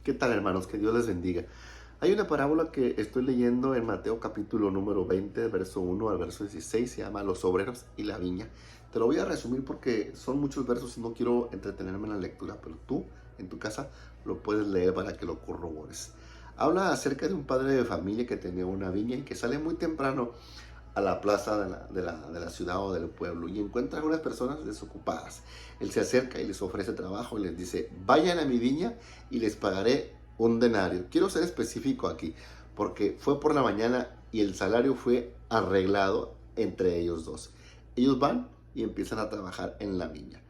¿Qué tal, hermanos? Que Dios les bendiga. Hay una parábola que estoy leyendo en Mateo capítulo número 20, verso 1 al verso 16, se llama Los obreros y la viña. Te lo voy a resumir porque son muchos versos y no quiero entretenerme en la lectura, pero tú en tu casa lo puedes leer para que lo corrobores. Habla acerca de un padre de familia que tenía una viña y que sale muy temprano a la plaza de la ciudad o del pueblo y encuentra a unas personas desocupadas. Él se acerca y les ofrece trabajo y les dice: vayan a mi viña y les pagaré un denario. Quiero ser específico aquí porque fue por la mañana y el salario fue arreglado entre ellos dos. Ellos van y empiezan a trabajar en la viña.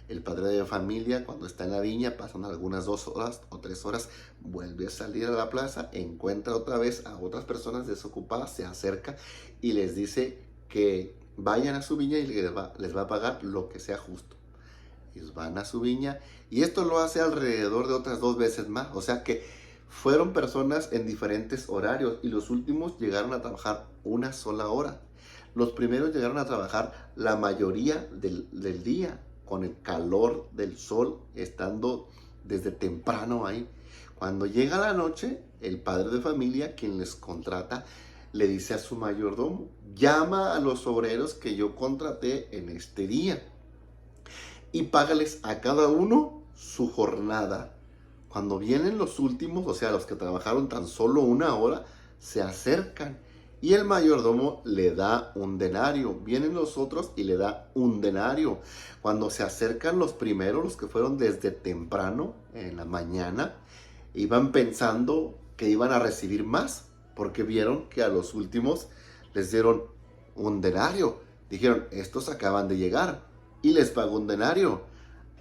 El padre de familia, cuando está en la viña, pasan algunas 2 horas o 3 horas, vuelve a salir a la plaza, encuentra otra vez a otras personas desocupadas, se acerca y les dice que vayan a su viña y les va a pagar lo que sea justo. Ellos van a su viña y esto lo hace alrededor de otras 2 veces más. O sea que fueron personas en diferentes horarios y los últimos llegaron a trabajar una sola hora. Los primeros llegaron a trabajar la mayoría del día, con el calor del sol, estando desde temprano ahí. Cuando llega la noche, el padre de familia, quien les contrata, le dice a su mayordomo: llama a los obreros que yo contraté en este día y págales a cada uno su jornada. Cuando vienen los últimos, o sea, los que trabajaron tan solo una hora, se acercan y el mayordomo le da un denario. Vienen los otros y le da un denario. Cuando se acercan los primeros, los que fueron desde temprano en la mañana, iban pensando que iban a recibir más, porque vieron que a los últimos les dieron un denario. Dijeron: estos acaban de llegar y les pagó un denario.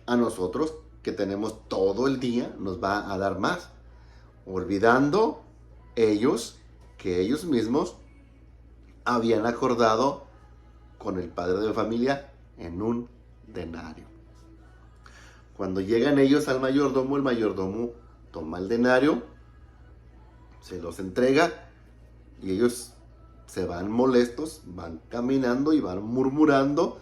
A nosotros, que tenemos todo el día, nos va a dar más. Olvidando ellos que ellos mismos habían acordado con el padre de familia en un denario. Cuando llegan ellos al mayordomo, el mayordomo toma el denario, se los entrega y ellos se van molestos, van caminando y van murmurando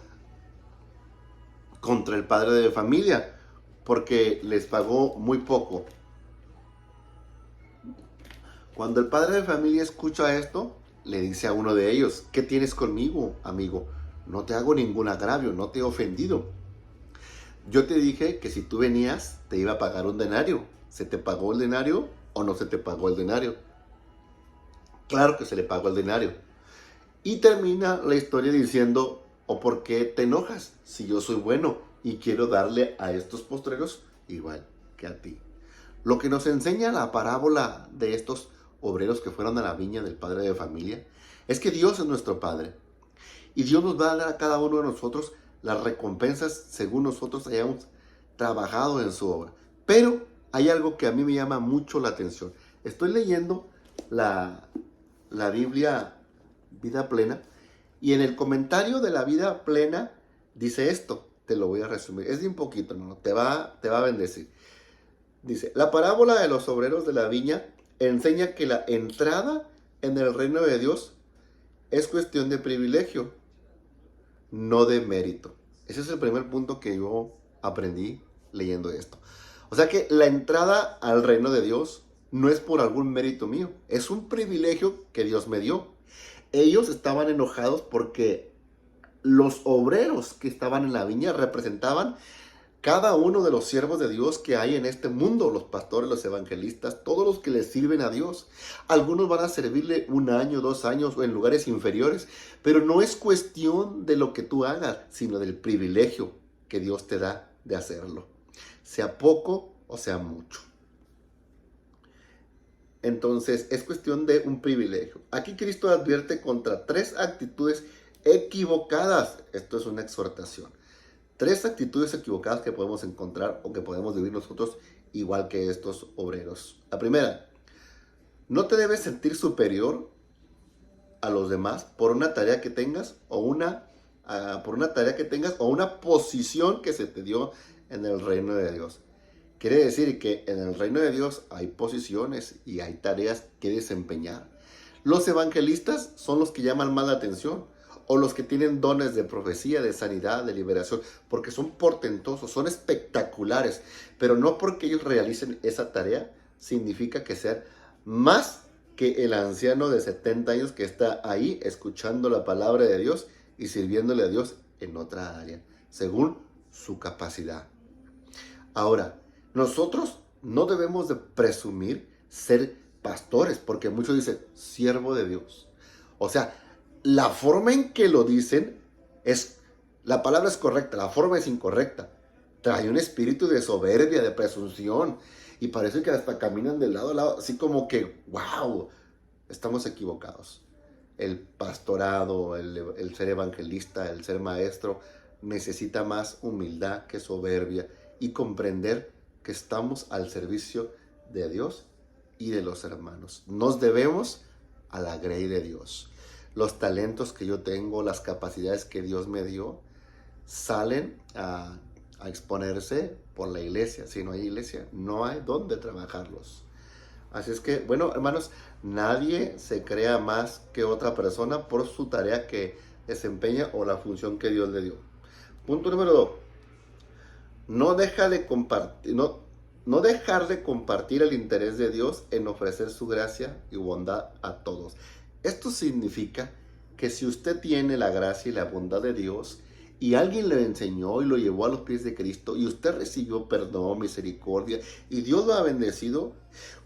contra el padre de familia porque les pagó muy poco. Cuando el padre de familia escucha esto, le dice a uno de ellos: ¿qué tienes conmigo, amigo? No te hago ningún agravio, no te he ofendido. Yo te dije que si tú venías te iba a pagar un denario. ¿Se te pagó el denario o no se te pagó el denario? Claro que se le pagó el denario. Y termina la historia diciendo: ¿o por qué te enojas si yo soy bueno y quiero darle a estos postreros igual que a ti? Lo que nos enseña la parábola de estos obreros que fueron a la viña del padre de familia es que Dios es nuestro Padre y Dios nos va a dar a cada uno de nosotros las recompensas según nosotros hayamos trabajado en su obra. Pero hay algo que a mí me llama mucho la atención. Estoy leyendo la Biblia Vida Plena y en el comentario de la Vida Plena dice esto. Te lo voy a resumir. Es de un poquito, ¿no? Te va a bendecir. Dice: la parábola de los obreros de la viña enseña que la entrada en el reino de Dios es cuestión de privilegio, no de mérito. Ese es el primer punto que yo aprendí leyendo esto. O sea que la entrada al reino de Dios no es por algún mérito mío, es un privilegio que Dios me dio. Ellos estaban enojados porque los obreros que estaban en la viña representaban cada uno de los siervos de Dios que hay en este mundo: los pastores, los evangelistas, todos los que le sirven a Dios. Algunos van a servirle 1 año, 2 años o en lugares inferiores, pero no es cuestión de lo que tú hagas, sino del privilegio que Dios te da de hacerlo, sea poco o sea mucho. Entonces es cuestión de un privilegio. Aquí Cristo advierte contra 3 actitudes equivocadas. Esto es una exhortación. 3 actitudes equivocadas que podemos encontrar o que podemos vivir nosotros igual que estos obreros. La primera: no te debes sentir superior a los demás por una tarea que tengas o una posición que se te dio en el reino de Dios. Quiere decir que en el reino de Dios hay posiciones y hay tareas que desempeñar. Los evangelistas son los que llaman más la atención, o los que tienen dones de profecía, de sanidad, de liberación, porque son portentosos, son espectaculares, pero no porque ellos realicen esa tarea, significa que ser más que el anciano de 70 años que está ahí escuchando la palabra de Dios y sirviéndole a Dios en otra área, según su capacidad. Ahora, nosotros no debemos de presumir ser pastores, porque muchos dicen, siervo de Dios. O sea, la forma en que lo dicen la palabra es correcta, la forma es incorrecta. Trae un espíritu de soberbia, de presunción, y parece que hasta caminan de lado a lado, así como que, wow, estamos equivocados. El pastorado, el ser evangelista, el ser maestro, necesita más humildad que soberbia y comprender que estamos al servicio de Dios y de los hermanos. Nos debemos a la grey de Dios. Los talentos que yo tengo, las capacidades que Dios me dio, salen a exponerse por la iglesia. Si no hay iglesia, no hay dónde trabajarlos. Así es que, bueno, hermanos, nadie se crea más que otra persona por su tarea que desempeña o la función que Dios le dio. Punto número 2. No dejar de compartir el interés de Dios en ofrecer su gracia y bondad a todos. Esto significa que si usted tiene la gracia y la bondad de Dios y alguien le enseñó y lo llevó a los pies de Cristo y usted recibió perdón, misericordia y Dios lo ha bendecido,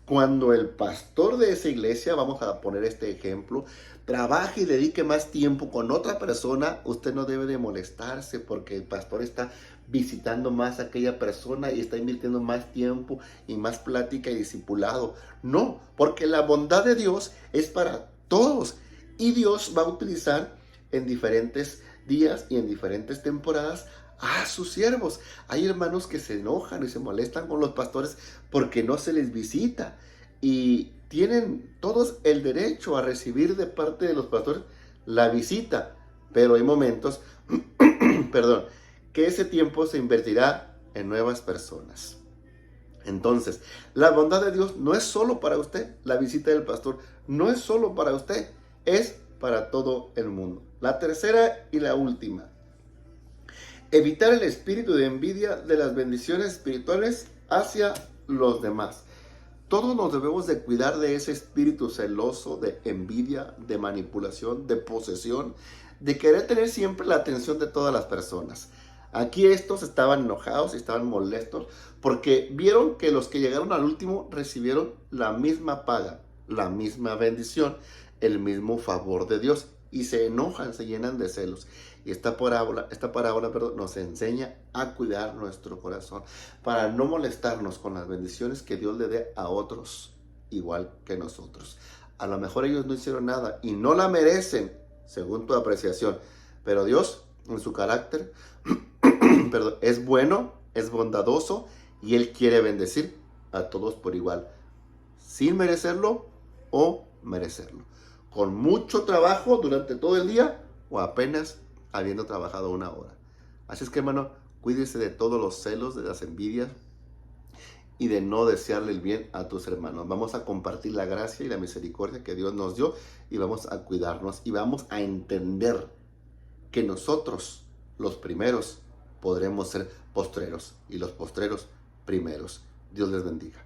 cuando el pastor de esa iglesia, vamos a poner este ejemplo, trabaje y dedique más tiempo con otra persona, usted no debe de molestarse porque el pastor está visitando más a aquella persona y está invirtiendo más tiempo y más plática y discipulado. No, porque la bondad de Dios es para todos y Dios va a utilizar en diferentes días y en diferentes temporadas a sus siervos. Hay hermanos que se enojan y se molestan con los pastores porque no se les visita y tienen todos el derecho a recibir de parte de los pastores la visita, pero hay momentos perdón, que ese tiempo se invertirá en nuevas personas. Entonces, la bondad de Dios no es solo para usted, la visita del pastor no es solo para usted, es para todo el mundo. La tercera y la última, evitar el espíritu de envidia de las bendiciones espirituales hacia los demás. Todos nos debemos de cuidar de ese espíritu celoso, de envidia, de manipulación, de posesión, de querer tener siempre la atención de todas las personas. Aquí estos estaban enojados y estaban molestos porque vieron que los que llegaron al último recibieron la misma paga, la misma bendición, el mismo favor de Dios y se enojan, se llenan de celos. Y esta parábola, nos enseña a cuidar nuestro corazón para no molestarnos con las bendiciones que Dios le dé a otros igual que nosotros. A lo mejor ellos no hicieron nada y no la merecen según tu apreciación, pero Dios en su carácter es bueno, es bondadoso y Él quiere bendecir a todos por igual, sin merecerlo o merecerlo, con mucho trabajo durante todo el día o apenas habiendo trabajado una hora. Así es que, hermano, cuídese de todos los celos, de las envidias y de no desearle el bien a tus hermanos. Vamos a compartir la gracia y la misericordia que Dios nos dio y vamos a cuidarnos y vamos a entender que nosotros, los primeros, podremos ser postreros y los postreros primeros. Dios les bendiga.